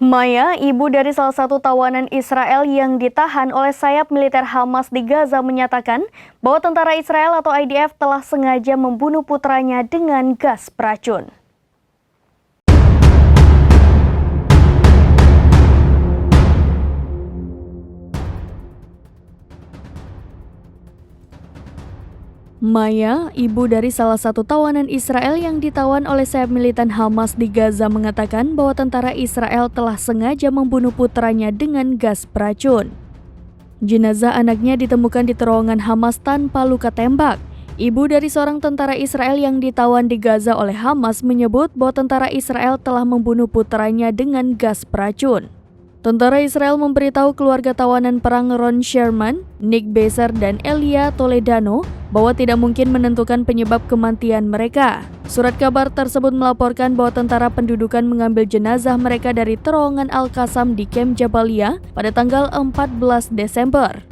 Maya, ibu dari salah satu tawanan Israel yang ditahan oleh sayap militer Hamas di Gaza menyatakan bahwa tentara Israel atau IDF telah sengaja membunuh putranya dengan gas beracun. Maya, ibu dari salah satu tawanan Israel yang ditawan oleh sayap militan Hamas di Gaza mengatakan bahwa tentara Israel telah sengaja membunuh putranya dengan gas beracun. Jenazah anaknya ditemukan di terowongan Hamas tanpa luka tembak. Ibu dari seorang tentara Israel yang ditawan di Gaza oleh Hamas menyebut bahwa tentara Israel telah membunuh putranya dengan gas beracun. Tentara Israel memberitahu keluarga tawanan perang Ron Sherman, Nick Beser, dan Elia Toledano bahwa tidak mungkin menentukan penyebab kematian mereka. Surat kabar tersebut melaporkan bahwa tentara pendudukan mengambil jenazah mereka dari terowongan Al-Qassam di Kem Jabalia pada tanggal 14 Desember.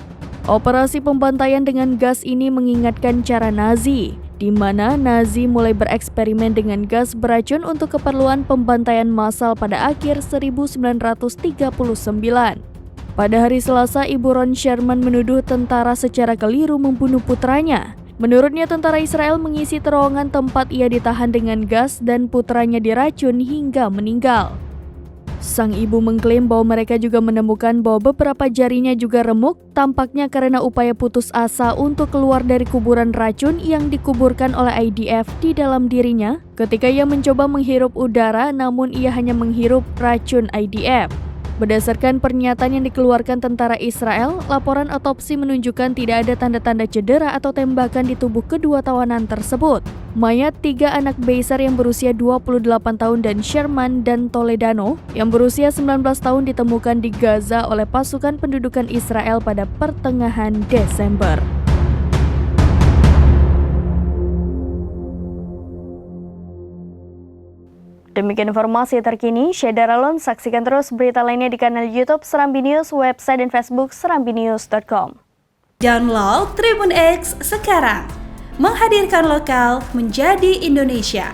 Operasi pembantaian dengan gas ini mengingatkan cara Nazi, di mana Nazi mulai bereksperimen dengan gas beracun untuk keperluan pembantaian massal pada akhir 1939. Pada hari Selasa, Ibu Ron Sherman menuduh tentara secara keliru membunuh putranya. Menurutnya, tentara Israel mengisi terowongan tempat ia ditahan dengan gas dan putranya diracun hingga meninggal. Sang ibu mengklaim bahwa mereka juga menemukan bahwa beberapa jarinya juga remuk, tampaknya karena upaya putus asa untuk keluar dari kuburan racun yang dikuburkan oleh IDF di dalam dirinya ketika ia mencoba menghirup udara, namun ia hanya menghirup racun IDF. Berdasarkan pernyataan yang dikeluarkan tentara Israel, laporan otopsi menunjukkan tidak ada tanda-tanda cedera atau tembakan di tubuh kedua tawanan tersebut. Mayat 3 anak Beser yang berusia 28 tahun dan Sherman dan Toledano yang berusia 19 tahun ditemukan di Gaza oleh pasukan pendudukan Israel pada pertengahan Desember. Demikian informasi terkini, Syeda Ralon, saksikan terus berita lainnya di kanal YouTube Serambi News, website dan Facebook serambinews.com. Download Tribun X sekarang, menghadirkan lokal menjadi Indonesia.